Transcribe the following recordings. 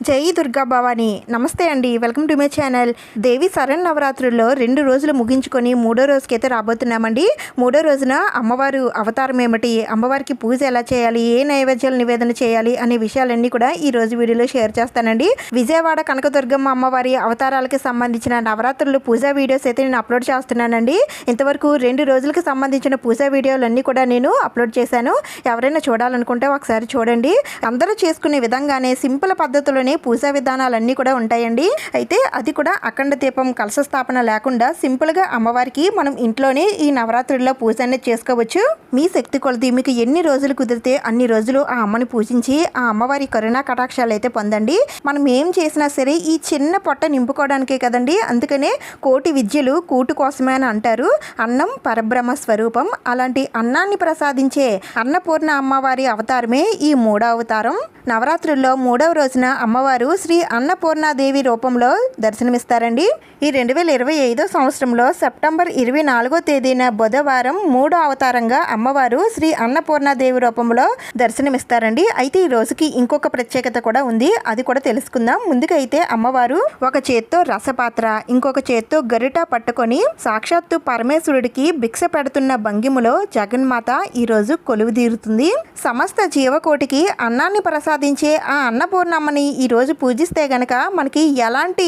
జై దుర్గా భవాని. నమస్తే అండి, వెల్కమ్ టు మై ఛానల్. దేవి శరన్నవరాత్రుల్లో 2 రోజులు ముగించుకొని 3వ రోజుకైతే రాబోతున్నామండి. 3వ రోజున అమ్మవారు అవతారం ఏమిటి, అమ్మవారికి పూజ ఎలా చేయాలి, ఏ నైవేద్యాలు నివేదన చేయాలి అనే విషయాలన్నీ కూడా ఈ రోజు వీడియోలో షేర్ చేస్తానండి. విజయవాడ కనకదుర్గమ్మ అమ్మవారి అవతారాలకి సంబంధించిన నవరాత్రులు పూజా వీడియోస్ అయితే నేను అప్లోడ్ చేస్తున్నానండి. ఇంతవరకు 2 రోజులకు సంబంధించిన పూజా వీడియోలన్నీ కూడా నేను అప్లోడ్ చేశాను. ఎవరైనా చూడాలనుకుంటే ఒకసారి చూడండి. అందరూ చేసుకునే విధంగానే సింపుల్ పద్ధతిలోనే పూజా విధానాలన్నీ కూడా ఉంటాయండి. అయితే అది కూడా అఖండ దీపం కలశ స్థాపన లేకుండా సింపుల్గా అమ్మవారికి మనం ఇంట్లోనే ఈ నవరాత్రుల్లో పూజ అనేది చేసుకోవచ్చు. మీ శక్తి కొలది మీకు ఎన్ని రోజులు కుదిరితే అన్ని రోజులు ఆ అమ్మని పూజించి ఆ అమ్మవారి కరుణా కటాక్షాలు అయితే పొందండి. మనం ఏం చేసినా సరే ఈ చిన్న పొట్ట నింపుకోవడానికే కదండి. అందుకనే కోటి విద్యలు కూటు కోసమే అని అంటారు. అన్నం పరబ్రహ్మ స్వరూపం. అలాంటి అన్నాన్ని ప్రసాదించే అన్నపూర్ణ అమ్మవారి అవతారమే ఈ 3వ అవతారం. నవరాత్రుల్లో 3వ రోజున అమ్మవారు శ్రీ అన్నపూర్ణాదేవి రూపంలో దర్శనమిస్తారండి. ఈ 2025 సంవత్సరంలో సెప్టెంబర్ 24వ తేదీన బుధవారం 3వ అవతారంగా అమ్మవారు శ్రీ అన్నపూర్ణాదేవి రూపంలో దర్శనమిస్తారండి. అయితే ఈ రోజుకి ఇంకొక ప్రత్యేకత కూడా ఉంది, అది కూడా తెలుసుకుందాం. ముందుగా అయితే అమ్మవారు ఒక చేత్తో రసపాత్ర, ఇంకొక చేత్తో గరిట పట్టుకొని సాక్షాత్తు పరమేశ్వరుడికి భిక్ష పెడుతున్న భంగిములో జగన్మాత ఈరోజు కొలువు తీరుతుంది. సమస్త జీవకోటికి అన్నాన్ని ప్రసాదించే ఆ అన్నపూర్ణమ్మని ఈరోజు పూజిస్తే గనక మనకి ఎలాంటి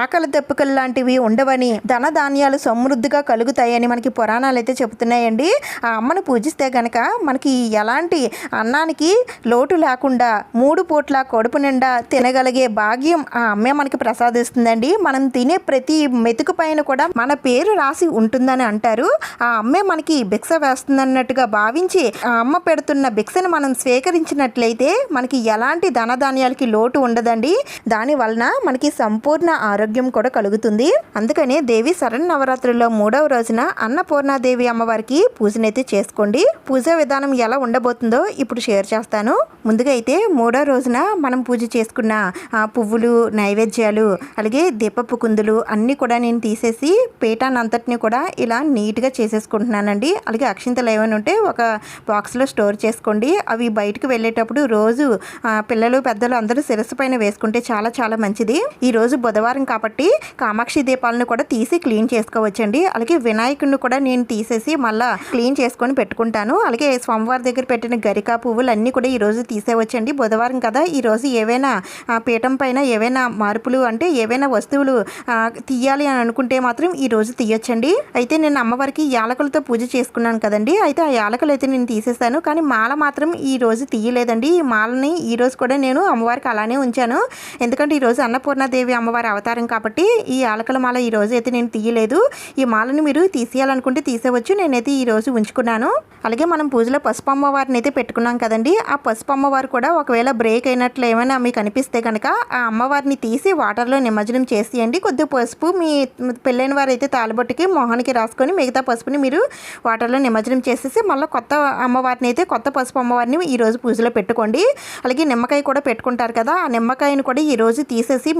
ఆకలి దప్పుకలు లాంటివి ఉండవని, ధన ధాన్యాలు సమృద్ధిగా కలుగుతాయని మనకి పురాణాలు అయితే చెబుతున్నాయండి. ఆ అమ్మను పూజిస్తే గనక మనకి ఎలాంటి అన్నానికి లోటు లేకుండా 3 పూట్ల కడుపు నిండా తినగలిగే భాగ్యం ఆ అమ్మే మనకి ప్రసాదిస్తుందండి. మనం తినే ప్రతి మెతుకు పైన కూడా మన పేరు రాసి ఉంటుందని అంటారు. ఆ అమ్మే మనకి భిక్ష వేస్తుందన్నట్టుగా భావించి ఆ అమ్మ పెడుతున్న భిక్షను మనం స్వీకరించినట్లయితే మనకి ఎలాంటి ధనధాన్యాలకి లోటు ఉండదండి. దాని వలన మనకి సంపూర్ణ ఆరోగ్యం కూడా కలుగుతుంది. అందుకనే దేవి శరన్నవరాత్రుల్లో 3వ రోజున అన్నపూర్ణాదేవి అమ్మవారికి పూజనైతే చేసుకోండి. పూజా విధానం ఎలా ఉండబోతుందో ఇప్పుడు షేర్ చేస్తాను. ముందుగా అయితే 3వ రోజున మనం పూజ చేసుకున్న పువ్వులు, నైవేద్యాలు, అలాగే దీపపు కుందులు అన్నీ కూడా నేను తీసేసి పీఠాన్నంతటిని కూడా ఇలా నీట్గా చేసేసుకుంటున్నానండి. అలాగే అక్షింతలు ఏమైనా ఉంటే ఒక బాక్స్లో స్టోర్ చేసుకోండి. అవి బయటకు వెళ్ళేటప్పుడు రోజు పిల్లలు పెద్దలు అందరూ శిరస్సు పైన వేసుకుంటే చాలా చాలా మంచిది. ఈ రోజు బుధవారం కాబట్టి కామాక్షి దీపాలను కూడా తీసి క్లీన్ చేసుకోవచ్చండి. అలాగే వినాయకుడిని కూడా నేను తీసేసి మళ్ళీ క్లీన్ చేసుకొని పెట్టుకుంటాను. అలాగే స్వామివారి దగ్గర పెట్టిన గరికా పువ్వులు అన్నీ కూడా ఈ రోజు తీసేవచ్చండి. బుధవారం కదా, ఈ రోజు ఏవైనా పీఠం పైన ఏవైనా మార్పులు అంటే ఏవైనా వస్తువులు తీయాలి అని అనుకుంటే మాత్రం ఈ రోజు తీయొచ్చండి. అయితే నేను అమ్మవారికి యాలకులతో పూజ చేసుకున్నాను కదండి. అయితే ఆ యాలకులు అయితే నేను తీసేసాను, కానీ మాల మాత్రం ఈ రోజు తీయలేదండి. ఈ మాలని ఈ రోజు కూడా నేను అమ్మవారికి అలానే ఉంచాను. ఎందుకంటే ఈరోజు అన్నపూర్ణాదేవి అమ్మవారి అవతారం కాబట్టి ఈ యాలకుల మాల ఈ రోజు అయితే నేను తీయలేదు. ఈ మాలని మీరు తీసేయాలనుకుంటే తీసేవచ్చు, నేనైతే ఈ రోజు ఉంచుకున్నాను. అలాగే మనం పూజలో పసుపు అమ్మవారిని అయితే పెట్టుకున్నాం కదండి. ఆ పసుపు అమ్మవారు కూడా ఒకవేళ బ్రేక్ అయినట్లు ఏమైనా మీకు అనిపిస్తే కనుక ఆ అమ్మవారిని తీసి వాటర్లో నిమజ్జనం చేసేయండి. కొద్దిగా పసుపు మీ పెళ్ళైన వారు అయితే తాలిబొట్టుకి మొహానికి రాసుకొని మిగతా పసుపుని మీరు వాటర్లో నిమజ్జనం చేసేసి మళ్ళీ కొత్త అమ్మవారిని అయితే కొత్త పసుపు అమ్మవారిని ఈ రోజు పూజలో పెట్టుకోండి. అలాగే నిమ్మకాయ కూడా పెట్టుకుంటారు కదా, ఆ నిమ్మకాయను కూడా ఈ రోజు తీసేసి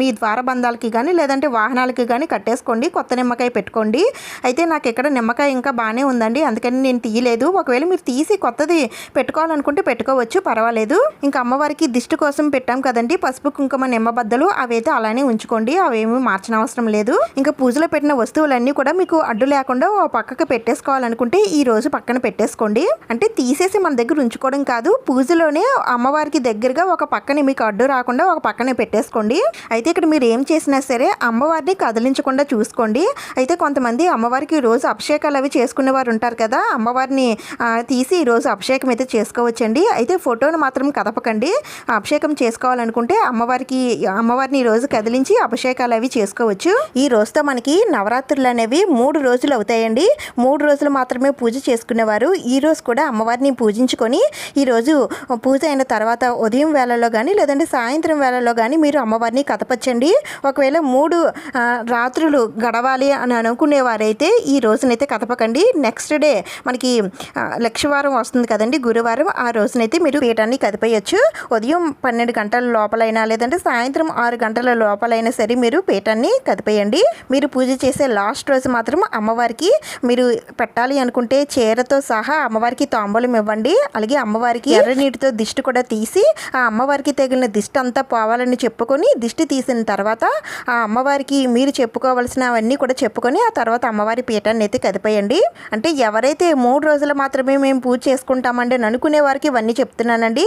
మీ ద్వారబంధాలకి కానీ లేదంటే వాహనాలకి కానీ కట్టేసుకోండి. కొత్త నిమ్మకాయ పెట్టుకోండి. అయితే నాకు ఇక్కడ నిమ్మకాయ ఇంకా బాగానే ఉందండి, అందుకని నేను తీయలేదు. ఒకవేళ మీరు తీసి కొత్తది పెట్టుకోవాలనుకుంటే పెట్టుకోవచ్చు, పర్వాలేదు. ఇంకా అమ్మవారికి దిష్టి కోసం పెట్టాం కదండి పసుపు కుంకుమ నిమ్మబద్దలు, అవైతే అలానే ఉంచుకోండి, అవేమీ మార్చనవసరం లేదు. ఇంకా పూజలో పెట్టిన వస్తువులన్నీ కూడా మీకు అడ్డు లేకుండా ఓ పక్కకు పెట్టేసుకోవాలనుకుంటే ఈ రోజు పక్కన పెట్టేసుకోండి. అంటే తీసేసి మన దగ్గర ఉంచుకోవడం కాదు, పూజలోనే అమ్మవారికి దగ్గరగా ఒక పక్కనే మీకు అడ్డు రాకుండా ఒక పక్కనే పెట్టేసుకోండి. అయితే ఇక్కడ మీరు ఏం చేసినా సరే అమ్మవారిని కదిలించకుండా చూసుకోండి. అయితే కొంతమంది అమ్మవారికి రోజు అభిషేకాలు అవి చేసుకునే వారు ఉంటారు కదా, అమ్మవారిని తీసి ఈరోజు అభిషేకం అయితే చేసుకోవచ్చండి. అయితే ఫోటోను మాత్రం కదపకండి. అభిషేకం చేసుకోవాలనుకుంటే అమ్మవారిని ఈరోజు కదిలించి అభిషేకాలు అవి చేసుకోవచ్చు. ఈ రోజుతో మనకి నవరాత్రులు అనేవి 3 రోజులు అవుతాయండి. 3 రోజులు మాత్రమే పూజ చేసుకునేవారు ఈ రోజు కూడా అమ్మవారిని పూజించుకొని ఈరోజు పూజ అయిన తర్వాత ఉదయం వేళల్లో కానీ లేదంటే సాయంత్రం వేళల్లో కానీ మీరు అమ్మవారిని కదపచ్చండి. ఒకవేళ 3 రాత్రులు గడవాలి అని అనుకునేవారైతే ఈ రోజునైతే కదపకండి. నెక్స్ట్ డే మనకి లక్షవారం వస్తుంది కదండి, గురువారం, ఆ రోజునైతే మీరు పీఠాన్ని కదిపేయచ్చు. ఉదయం 12 గంటల లోపలైనా లేదంటే సాయంత్రం 6 గంటల లోపలైనా సరే మీరు పీఠాన్ని కదిపేయండి. మీరు పూజ చేసే లాస్ట్ రోజు మాత్రం అమ్మవారికి మీరు పెట్టాలి అనుకుంటే చీరతో సహా అమ్మవారికి తాంబూలం ఇవ్వండి. అలాగే అమ్మవారికి ఎర్ర నీటితో దిష్టి కూడా తీసి ఆ అమ్మవారికి తగిలిన దిష్టి అంతా పోవాలని చెప్పుకొని దిష్టి తీసిన తర్వాత ఆ అమ్మవారికి మీరు చెప్పుకోవాల్సినవన్నీ కూడా చెప్పుకొని ఆ తర్వాత అమ్మవారి పీఠాన్ని అయితే కదిపేయండి. అంటే ఎవరైతే 3 రోజులు మాత్రమే మేము పూజ చేసుకుంటామండి అని అనుకునే వారికి ఇవన్నీ చెప్తున్నానండి.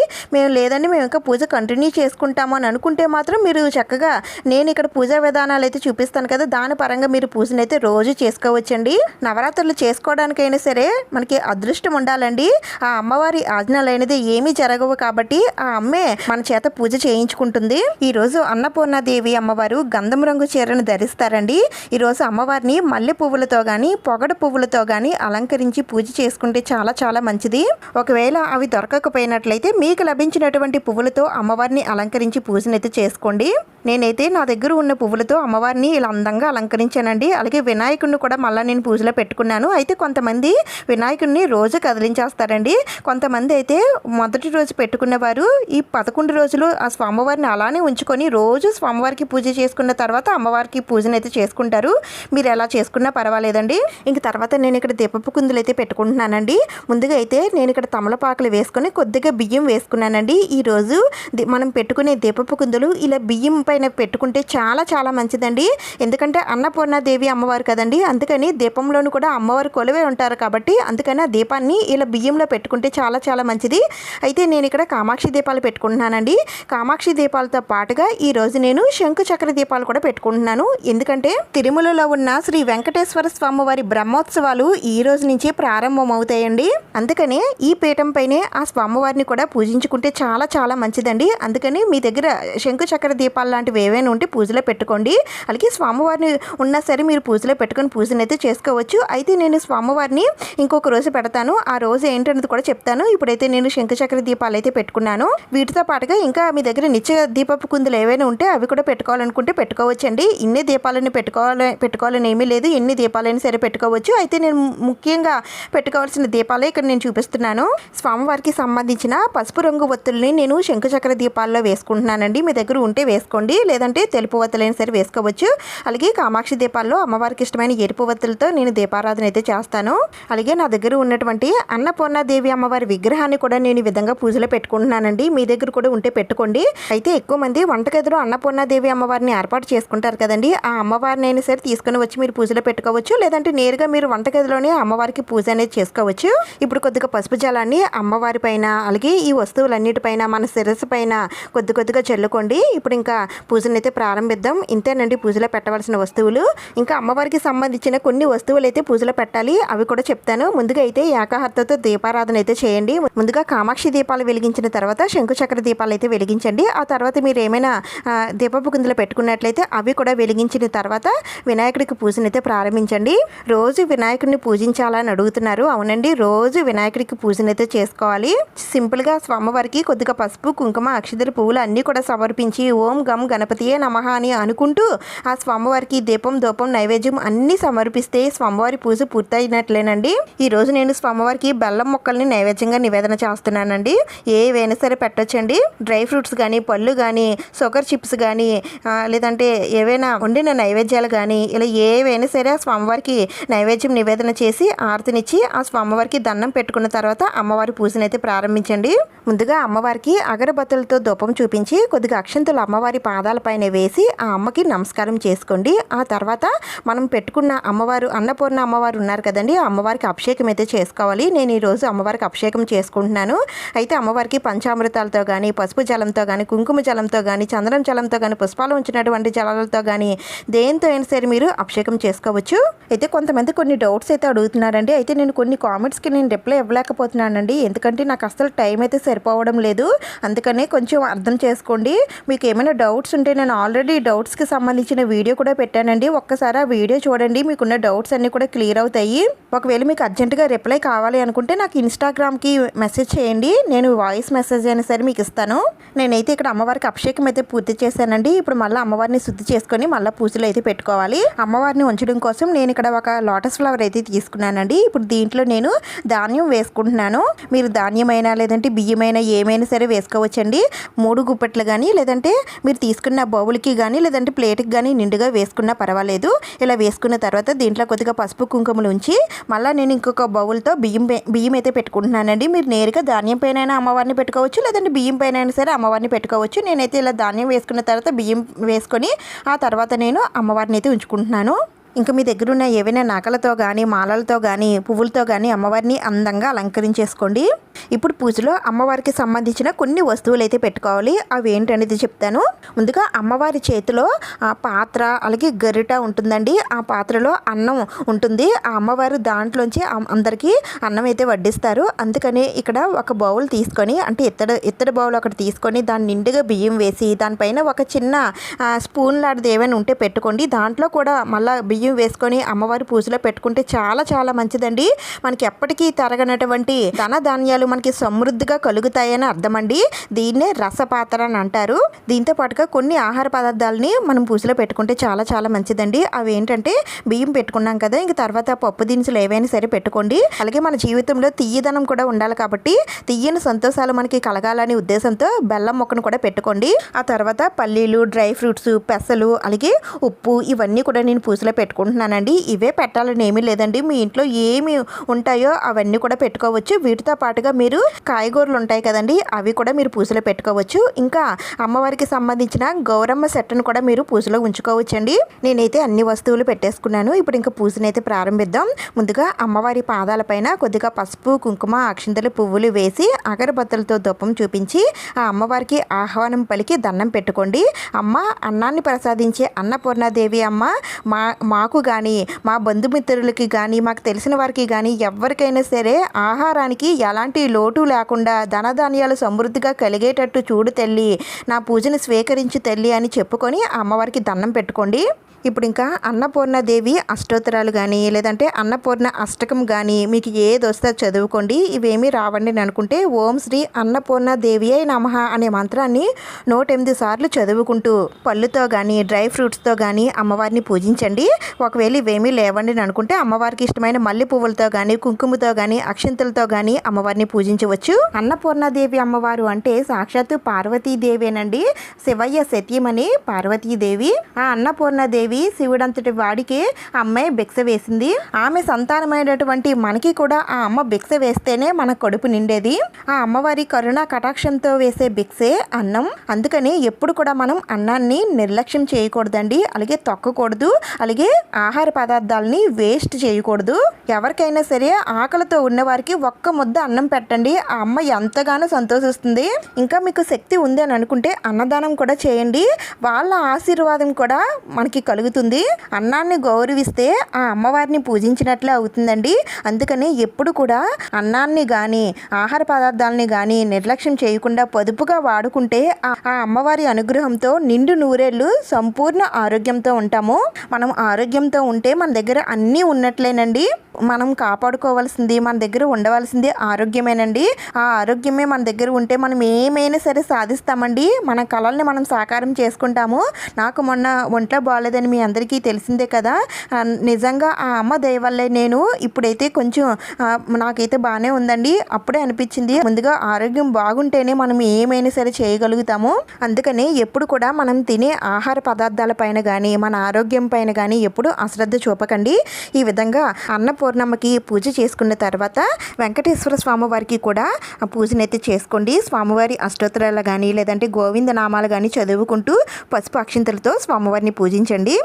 లేదండి మేము ఇంకా పూజ కంటిన్యూ చేసుకుంటాము అని అనుకుంటే మాత్రం మీరు చక్కగా నేను ఇక్కడ పూజా విధానాలు అయితే చూపిస్తాను కదా, దాని పరంగా మీరు పూజను అయితే రోజు చేసుకోవచ్చండి. నవరాత్రులు చేసుకోవడానికైనా సరే మనకి అదృష్టం ఉండాలండి. ఆ అమ్మవారి ఆజ్ఞలైనది ఏమీ జరగవు కాబట్టి ఆ అమ్మే మన చేత పూజ చేయించుకుంటుంది. ఈరోజు అన్నపూర్ణాదేవి అమ్మవారు గంధం రంగు చీరను ధరిస్తారండి. ఈరోజు అమ్మవారిని మల్లె పువ్వులతో కానీ పొగడ పువ్వులతో కానీ అలంకరించి పూజ చేసుకుంటే చాలా చాలా మంచిది. ఒకవేళ అవి దొరకకపోయినట్లయితే మీకు లభించినటువంటి పువ్వులతో అమ్మవారిని అలంకరించి పూజనైతే చేసుకోండి. నేనైతే నా దగ్గర ఉన్న పువ్వులతో అమ్మవారిని ఇలా అందంగా అలంకరించానండి. అలాగే వినాయకుడిని కూడా మళ్ళీ నేను పూజలో పెట్టుకున్నాను. అయితే కొంతమంది వినాయకుడిని రోజు కదిలించేస్తారండి. కొంతమంది అయితే మొదటి రోజు పెట్టుకున్న వారు ఈ 11 రోజులు ఆ స్వామివారిని అలానే ఉంచుకొని రోజు స్వామివారికి పూజ చేసుకున్న తర్వాత అమ్మవారికి పూజనైతే చేసుకుంటారు. మీరు ఎలా చేసుకున్నా పర్వాలేదండి. ఇంక తర్వాత నేను ఇక్కడ దీపపు కుందులు అయితే పెట్టుకుంటున్నానండి. ముందుగా అయితే నేను ఇక్కడ తమలపాకులు వేసుకొని కొద్దిగా బియ్యం వేసుకున్నానండి. ఈరోజు మనం పెట్టుకునే దీపపు కుందులు ఇలా బియ్యం పైన పెట్టుకుంటే చాలా చాలా మంచిదండి. ఎందుకంటే అన్నపూర్ణాదేవి అమ్మవారు కదండి, అందుకని దీపంలోనూ కూడా అమ్మవారు కొలువే ఉంటారు కాబట్టి అందుకని ఆ దీపాన్ని ఇలా బియ్యంలో పెట్టుకుంటే చాలా చాలా మంచిది. అయితే నేను ఇక్కడ కామాక్షి దీపాలు పెట్టుకుంటున్నానండి. కామాక్షి దీపాలతో పాటుగా ఈరోజు నేను శంకు చక్ర దీపాలు కూడా పెట్టుకుంటున్నాను. ఎందుకంటే తిరుమలలో ఉన్న శ్రీ వెంకటేశ్వర స్వామి వారి బ్రహ్మోత్సవాలు ఈ రోజు నుంచి ప్రారంభమవుతాయండి. అందుకనే ఈ పీఠం పైనే ఆ స్వామివారిని కూడా పూజించుకుంటే చాలా చాలా మంచిదండి. అందుకని మీ దగ్గర శంకు చక్ర దీపాలు లాంటివి ఏవైనా ఉంటే పూజలో పెట్టుకోండి. అలాగే స్వామివారిని ఉన్నా సరే మీరు పూజలో పెట్టుకొని పూజనైతే చేసుకోవచ్చు. అయితే నేను స్వామివారిని ఇంకొక రోజు పెడతాను. ఆ రోజు ఏంటనేది కూడా చెప్తాను. ఇప్పుడైతే నేను శంకు చక్ర దీపాలు అయితే పెట్టుకున్నాను. వీటితో పాటుగా ఇంకా మీ దగ్గర నిత్య దీపపు కుందులు ఏవైనా ఉంటే అవి కూడా పెట్టుకోవాలనుకుంటే పెట్టుకోవచ్చండి. ఇన్ని దీపాలని పెట్టుకోవాలని ఏమీ లేదు, ఎన్ని దీపాలైనా సరే పెట్టుకోవచ్చు. అయితే నేను ముఖ్యంగా పెట్టుకోవాల్సిన దీపాలే ఇక్కడ నేను చూపిస్తున్నాను. స్వామివారికి సంబంధించిన పసుపు రంగు ఒత్తుల్ని నేను శంకు చక్ర దీపాల్లో వేసుకుంటున్నానండి. మీ దగ్గర ఉంటే వేసుకోండి, లేదంటే తెలుపు ఒత్తులైనా సరే వేసుకోవచ్చు. అలాగే కామాక్షి దీపాల్లో అమ్మవారికి ఇష్టమైన ఎరుపు ఒత్తులతో నేను దీపారాధన అయితే చేస్తాను. అలాగే నా దగ్గర ఉన్నటువంటి అన్నపూర్ణాదేవి అమ్మవారి విగ్రహాన్ని కూడా నేను ఈ విధంగా పూజలో పెట్టుకుంటున్నానండి. మీ దగ్గర కూడా ఉంటే పెట్టుకోండి. అయితే ఎక్కువ మంది వంటగదిలో అన్నపూర్ణాదేవి అమ్మవారిని ఏర్పాటు చేసుకుంటారు కదండి, ఆ అమ్మవారిని అయినా సరే తీసుకుని వచ్చి మీరు పూజలో పెట్టుకోవచ్చు. లేదంటే నేరుగా మీరు వంటగదిలోనే అమ్మవారికి పూజ అనేది చేసుకోవచ్చు. ఇప్పుడు కొద్దిగా పసుపు జలాన్ని అమ్మవారి పైన అలాగే ఈ వస్తువులన్నిటిపైన మన శిరస్సు పైన కొద్దిగా చల్లుకోండి. ఇప్పుడు ఇంకా పూజను అయితే ప్రారంభిద్దాం. ఇంతేనండి పూజలో పెట్టవలసిన వస్తువులు. ఇంకా అమ్మవారికి సంబంధించిన కొన్ని వస్తువులు అయితే పూజలో పెట్టాలి, అవి కూడా చెప్తాను. ముందుగా అయితే ఏకాహారతతో దీపారాధన అయితే చేయండి. ముందుగా కామాక్షి దీపాలు వెలిగించిన తర్వాత శంకు చక్ర దీపాలు అయితే వెలిగించండి. ఆ తర్వాత మీరు ఏమైనా దీపపు కుందులు పెట్టుకున్నట్లయితే అవి కూడా వెలిగించిన తర్వాత వినాయకుడికి పూజనైతే ప్రారంభించండి. రోజు వినాయకుడిని పూజించాలని అడుగుతున్నారు. అవునండి, రోజు వినాయకుడికి పూజనైతే చేసుకోవాలి. సింపుల్గా స్వామివారికి కొద్దిగా పసుపు కుంకుమ అక్షతలు పువ్వులు అన్నీ కూడా సమర్పించి ఓం గం గణపతియే నమః అని అనుకుంటూ ఆ స్వామివారికి దీపం దూపం నైవేద్యం అన్నీ సమర్పిస్తే స్వామివారి పూజ పూర్తయినట్లేనండి. ఈరోజు నేను స్వామివారికి బెల్లం మొక్కల్ని నైవేద్యంగా నివేదన చేస్తున్నానండి. ఏవైనా సరే పెట్టొచ్చండి. డ్రై ఫ్రూట్స్ కానీ పళ్ళు కానీ షుగర్ చిప్స్ కానీ లేదంటే ఏవైనా వండిన నైవేద్యాలు కానీ ఇలా ఏవైనా సరే ఆ స్వామివారికి నైవేద్యం నివేదన చేసి ఆరతినిచ్చి ఆ స్వామివారికి దండం పెట్టుకున్న తర్వాత అమ్మవారి పూజనైతే ప్రారంభించండి. ముందుగా అమ్మవారికి అగరబత్తులతో ధూపం చూపించి కొద్దిగా అక్షంతలు అమ్మవారి పాదాలపైన వేసి ఆ అమ్మకి నమస్కారం చేసుకోండి. ఆ తర్వాత మనం పెట్టుకున్న అమ్మవారు అన్నపూర్ణ అమ్మవారు ఉన్నారు కదండి, ఆ అమ్మవారికి అభిషేకం అయితే చేసుకోవాలి. నేను ఈరోజు అమ్మవారికి అభిషేకం చేసుకుంటున్నాను. అయితే అమ్మవారికి పంచామృతాలతో కానీ పసుపు జలంతో కానీ కుంకుమ జలంతో కానీ చందనం జలంతో కానీ పుష్పాలు ఉంచినటువంటి జలాలతో కానీ దేంతో అయినా సరే మీరు అభిషేకం చేసుకోవచ్చు. అయితే కొంతమంది కొన్ని డౌట్స్ అయితే అడుగుతున్నారండి. అయితే నేను కొన్ని కామెంట్స్కి నేను రిప్లై ఇవ్వలేకపోతున్నానండి, ఎందుకంటే నాకు అసలు టైం అయితే సరిపోవడం లేదు. అందుకనే కొంచెం అర్థం చేసుకోండి. మీకు ఏమైనా డౌట్స్ ఉంటే నేను ఆల్రెడీ డౌట్స్కి సంబంధించిన వీడియో కూడా పెట్టానండి. ఒక్కసారి ఆ వీడియో చూడండి, మీకున్న డౌట్స్ అన్నీ కూడా క్లియర్ అవుతాయి. ఒకవేళ మీకు అర్జెంటుగా రిప్లై కావాలి అనుకుంటే నాకు ఇన్స్టాగ్రామ్కి మెసేజ్ చేయండి, నేను వాయిస్ మెసేజ్ అయినా సరే మీకు ఇస్తాను. నేనైతే ఇక్కడ అమ్మవారికి అభిషేకం అయితే పూర్తి చేశానండి. ఇప్పుడు మళ్ళీ అమ్మవారిని శుద్ధి చేసుకొని మళ్ళీ పూజలు అయితే పెట్టుకోవాలి. అమ్మవారిని ఉంచడం కోసం నేను ఇక్కడ ఒక లోటస్ ఫ్లవర్ అయితే తీసుకున్నానండి. ఇప్పుడు దీంట్లో నేను ధాన్యం వేసుకుంటున్నాను. మీరు ధాన్యమైనా లేదంటే బియ్యమైనా ఏమైనా సరే వేసుకోవచ్చండి. 3 గుప్పెట్లు కానీ లేదంటే మీరు తీసుకున్న బౌల్కి కానీ లేదంటే ప్లేట్కి కానీ నిండుగా వేసుకున్నా పర్వాలేదు. ఇలా వేసుకున్న తర్వాత దీంట్లో కొద్దిగా పసుపు కుంకుమలు ఉంచి మళ్ళీ నేను ఇంకొక బౌల్తో బియ్యం అయితే పెట్టుకుంటున్నానండి. మీరు నేరుగా ధాన్యం పైన అమ్మవారిని పెట్టుకోవచ్చు, లేదంటే బియ్యం పైన అయినా సరే అమ్మవారిని పెట్టుకోవచ్చు. నేనైతే ఇలా ధాన్యం వేసుకున్న తర్వాత బియ్యం వేసుకొని ఆ తర్వాత నేను అమ్మవారిని అయితే ఉంచుకుంటున్నాను. ఇంకా మీ దగ్గర ఉన్న ఏవైనా నగలతో కానీ మాలలతో కానీ పువ్వులతో కానీ అమ్మవారిని అందంగా అలంకరించేసుకోండి. ఇప్పుడు పూజలో అమ్మవారికి సంబంధించిన కొన్ని వస్తువులు అయితే పెట్టుకోవాలి. అవి ఏంటనేది చెప్తాను. ముందుగా అమ్మవారి చేతిలో ఆ పాత్ర అలాగే గరిట ఉంటుందండి. ఆ పాత్రలో అన్నం ఉంటుంది. ఆ అమ్మవారు దాంట్లోంచి అందరికీ అన్నం అయితే వడ్డిస్తారు. అందుకని ఇక్కడ ఒక బౌల్ తీసుకొని, అంటే ఇత్తడి బౌల్ ఒకటి తీసుకొని దాని నిండుగా బియ్యం వేసి దానిపైన ఒక చిన్న స్పూన్ లాంటిది ఏమైనా ఉంటే పెట్టుకోండి. దాంట్లో కూడా మళ్ళీ బియ్యం వేసుకొని అమ్మవారి పూజలో పెట్టుకుంటే చాలా చాలా మంచిదండి. మనకి ఎప్పటికీ తరగనటువంటి ధన ధాన్యాలు మనకి సమృద్ధిగా కలుగుతాయని అర్థమండి. దీన్నే రసపాత్ర అని అంటారు. దీంతో పాటుగా కొన్ని ఆహార పదార్థాలని మనం పూజలో పెట్టుకుంటే చాలా చాలా మంచిదండి. అవి ఏంటంటే బియ్యం పెట్టుకున్నాం కదా, ఇంక తర్వాత పప్పు దినుసులు ఏవైనా సరే పెట్టుకోండి. అలాగే మన జీవితంలో తీయదనం కూడా ఉండాలి కాబట్టి తీయని సంతోషాలు మనకి కలగాలనే ఉద్దేశంతో బెల్లం మొక్కను కూడా పెట్టుకోండి. ఆ తర్వాత పల్లీలు, డ్రై ఫ్రూట్స్, పెసలు అలాగే ఉప్పు ఇవన్నీ కూడా నేను పూజలో పెట్టుకుంటున్నానండి. ఇవే పెట్టాలని ఏమీ లేదండి. మీ ఇంట్లో ఏమి ఉంటాయో అవన్నీ కూడా పెట్టుకోవచ్చు. వీటితో పాటుగా మీరు కాయగూరలు ఉంటాయి కదండి, అవి కూడా మీరు పూజలో పెట్టుకోవచ్చు. ఇంకా అమ్మవారికి సంబంధించిన గౌరమ్మ సెట్ను కూడా మీరు పూజలో ఉంచుకోవచ్చండి. నేనైతే అన్ని వస్తువులు పెట్టేసుకున్నాను. ఇప్పుడు ఇంకా పూజను అయితే ప్రారంభిద్దాం. ముందుగా అమ్మవారి పాదాలపైన కొద్దిగా పసుపు, కుంకుమ, అక్షింతలు, పువ్వులు వేసి అగరబత్తులతో ధూపం చూపించి ఆ అమ్మవారికి ఆహ్వానం పలికి దండం పెట్టుకోండి. అమ్మ, అన్నాన్ని ప్రసాదించే అన్నపూర్ణాదేవి అమ్మ, మాకు కానీ మా బంధుమిత్రులకి కానీ మాకు తెలిసిన వారికి కానీ ఎవరికైనా సరే ఆహారానికి ఎలాంటి లోటు లేకుండా ధనధాన్యాలు సమృద్ధిగా కలిగేటట్టు చూడు తల్లి, నా పూజను స్వీకరించి తల్లి అని చెప్పుకొని అమ్మవారికి దండం పెట్టుకోండి. ఇప్పుడు ఇంకా అన్నపూర్ణాదేవి అష్టోత్తరాలు కానీ లేదంటే అన్నపూర్ణ అష్టకం కానీ మీకు ఏది వస్తే చదువుకోండి. ఇవేమీ రావండి అని అనుకుంటే ఓం శ్రీ అన్నపూర్ణాదేవియే నమః అనే మంత్రాన్ని 108 సార్లు చదువుకుంటూ పళ్ళుతో కానీ డ్రై ఫ్రూట్స్తో కానీ అమ్మవారిని పూజించండి. ఒకవేళ ఇవేమీ లేవండి అని అనుకుంటే అమ్మవారికి ఇష్టమైన మల్లె పువ్వులతో కానీ కుంకుమతో కానీ అక్షింతలతో కానీ అమ్మవారిని పూజించవచ్చు. అన్నపూర్ణాదేవి అమ్మవారు అంటే సాక్షాత్తు పార్వతీదేవేనండి. శివయ్య సత్యమని పార్వతీదేవి. ఆ అన్నపూర్ణాదేవి శివుడంతటి వాడికి అమ్మాయి భిక్ష వేసింది. ఆమె సంతానమైనటువంటి మనకి కూడా ఆ అమ్మ భిక్ష వేస్తేనే మన కడుపు నిండేది. ఆ అమ్మవారి కరుణ కటాక్షంతో వేసే భిక్షే అన్నం. అందుకని ఎప్పుడు కూడా మనం అన్నాన్ని నిర్లక్ష్యం చేయకూడదండి. అలాగే తొక్కకూడదు. అలాగే ఆహార పదార్థాలని వేస్ట్ చేయకూడదు. ఎవరికైనా సరే ఆకలితో ఉన్నవారికి ఒక్క ముద్ద అన్నం పెట్టండి. ఆ అమ్మ ఎంతగానో సంతోషిస్తుంది. ఇంకా మీకు శక్తి ఉంది అని అనుకుంటే అన్నదానం కూడా చేయండి. వాళ్ళ ఆశీర్వాదం కూడా మనకి కలుగుతుంది. అన్నాన్ని గౌరవిస్తే ఆ అమ్మవారిని పూజించినట్లే అవుతుందండి. అందుకని ఎప్పుడు కూడా అన్నాన్ని కానీ ఆహార పదార్థాలని కానీ నిర్లక్ష్యం చేయకుండా పొదుపుగా వాడుకుంటే ఆ అమ్మవారి అనుగ్రహంతో నిండు నూరేళ్ళు సంపూర్ణ ఆరోగ్యంతో ఉంటాము. మనం ఆరోగ్యంతో ఉంటే మన దగ్గర అన్నీ ఉన్నట్లేనండి. మనం కాపాడుకోవాల్సింది, మన దగ్గర ఉండవలసింది ఆరోగ్యమేనండి. ఆ ఆరోగ్యమే మన దగ్గర ఉంటే మనం ఏమైనా సరే సాధిస్తామండి. మన కళల్ని మనం సాకారం చేసుకుంటాము. నాకు మొన్న ఒంట్లో బాగాలేదని మీ అందరికీ తెలిసిందే కదా. నిజంగా ఆ అమ్మ దయ వల్లే నేను ఇప్పుడైతే కొంచెం నాకైతే బాగానే ఉందండి. అప్పుడే అనిపించింది, ముందుగా ఆరోగ్యం బాగుంటేనే మనం ఏమైనా సరే చేయగలుగుతాము. అందుకని ఎప్పుడు కూడా మనం తినే ఆహార పదార్థాల పైన కానీ మన ఆరోగ్యం పైన కానీ ఎప్పుడు అశ్రద్ధ చూపకండి. ఈ విధంగా అన్నపూర్ణమ్మకి పూజ చేసుకున్న తర్వాత వెంకటేశ్వర స్వామి వారికి కూడా ఆ పూజనైతే చేసుకోండి. స్వామివారి అష్టోత్తరాలు కానీ లేదంటే గోవింద నామాలు కానీ చదువుకుంటూ పసుపు అక్షింతలతో స్వామివారిని పూజించండి.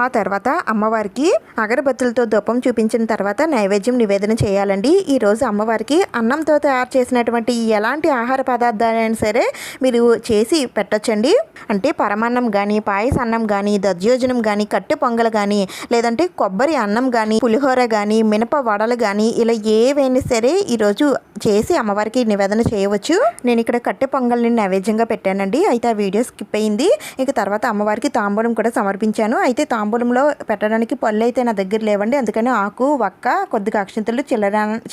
ఆ తర్వాత అమ్మవారికి అగరబత్తులతో ధూపం చూపించిన తర్వాత నైవేద్యం నివేదన చేయాలండి. ఈరోజు అమ్మవారికి అన్నంతో తయారు చేసినటువంటి ఎలాంటి ఆహార పదార్థాలైనా సరే మీరు చేసి పెట్టొచ్చండి. అంటే పరమాన్నం కానీ పాయస అన్నం కానీ దధ్యోజనం కానీ కట్టె పొంగల్ కానీ లేదంటే కొబ్బరి అన్నం కానీ పులిహోర కానీ మినప వడలు కానీ ఇలా ఏవైనా సరే ఈరోజు చేసి అమ్మవారికి నివేదన చేయవచ్చు. నేను ఇక్కడ కట్టె పొంగల్ని నైవేద్యంగా పెట్టానండి. అయితే ఆ వీడియో స్కిప్ అయింది. ఇక తర్వాత అమ్మవారికి తాంబూలం కూడా సమర్పించాను. అయితే తాంబూలంలో పెట్టడానికి పళ్ళు అయితే నా దగ్గర లేవండి. అందుకని ఆకు వక్క కొద్దిగా అక్షింతలు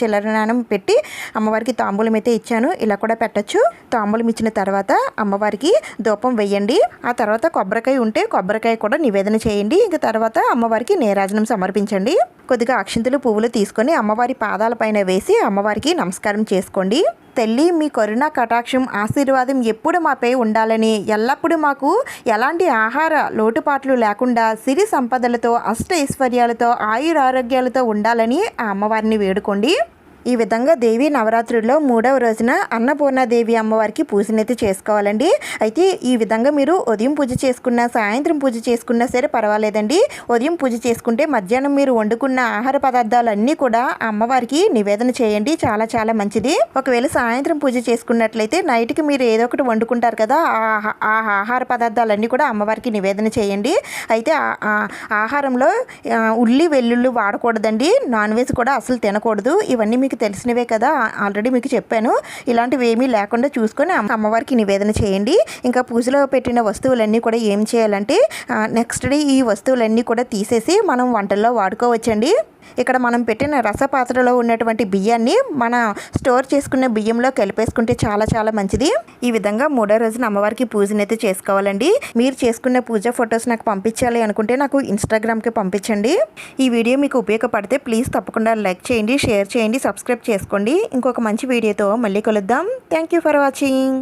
చిల్లరనానం పెట్టి అమ్మవారికి తాంబూలం అయితే ఇచ్చాను. ఇలా కూడా పెట్టచ్చు. తాంబూలం ఇచ్చిన తర్వాత అమ్మవారికి ధూపం వేయండి. ఆ తర్వాత కొబ్బరికాయ ఉంటే కొబ్బరికాయ కూడా నివేదన చేయండి. ఇక తర్వాత అమ్మవారికి నీరాజనం సమర్పించండి. కొద్దిగా అక్షింతలు పువ్వులు తీసుకొని అమ్మవారి పాదాలపైన వేసి అమ్మవారికి నమస్కారం చేసుకోండి. తల్లి, మీ కరుణ కటాక్షం ఆశీర్వాదం ఎప్పుడు మాపై ఉండాలని, ఎల్లప్పుడూ మాకు ఎలాంటి ఆహార లోటుపాట్లు లేకుండా సిరి సంపదలతో అష్టైశ్వర్యాలతో ఆయురారోగ్యాలతో ఉండాలని ఆ అమ్మవారిని వేడుకోండి. ఈ విధంగా దేవి నవరాత్రుల్లో 3వ రోజున అన్నపూర్ణాదేవి అమ్మవారికి పూజనైతే చేసుకోవాలండి. అయితే ఈ విధంగా మీరు ఉదయం పూజ చేసుకున్నా సాయంత్రం పూజ చేసుకున్నా సరే పర్వాలేదండి. ఉదయం పూజ చేసుకుంటే మధ్యాహ్నం మీరు వండుకున్న ఆహార పదార్థాలన్నీ కూడా అమ్మవారికి నివేదన చేయండి. చాలా చాలా మంచిది. ఒకవేళ సాయంత్రం పూజ చేసుకున్నట్లయితే నైట్కి మీరు ఏదో ఒకటి వండుకుంటారు కదా, ఆ ఆహార పదార్థాలన్నీ కూడా అమ్మవారికి నివేదన చేయండి. అయితే ఆహారంలో ఉల్లి వెల్లుల్లి వాడకూడదండి. నాన్ వెజ్ కూడా అసలు తినకూడదు. ఇవన్నీ మీకు తెలిసినవే కదా, ఆల్రెడీ మీకు చెప్పాను. ఇలాంటివి ఏమీ లేకుండా చూసుకొని అమ్మవారికి నివేదన చేయండి. ఇంకా పూజలో పెట్టిన వస్తువులన్నీ కూడా ఏం చేయాలంటే నెక్స్ట్ డే ఈ వస్తువులన్నీ కూడా తీసేసి మనం వంటల్లో వాడుకోవచ్చండి. ఇక్కడ మనం పెట్టిన రసపాత్రలో ఉన్నటువంటి బియ్యాన్ని మన స్టోర్ చేసుకున్న బియ్యంలో కలిపేసుకుంటే చాలా చాలా మంచిది. ఈ విధంగా 3వ రోజున అమ్మవారికి పూజనైతే చేసుకోవాలండి. మీరు చేసుకున్న పూజ ఫొటోస్ నాకు పంపించాలి అనుకుంటే నాకు ఇన్స్టాగ్రామ్కి పంపించండి. ఈ వీడియో మీకు ఉపయోగపడితే ప్లీజ్ తప్పకుండా లైక్ చేయండి, షేర్ చేయండి, సబ్స్క్రైబ్ చేసుకోండి. ఇంకొక మంచి వీడియోతో మళ్ళీ కలుద్దాం. Thank you for watching.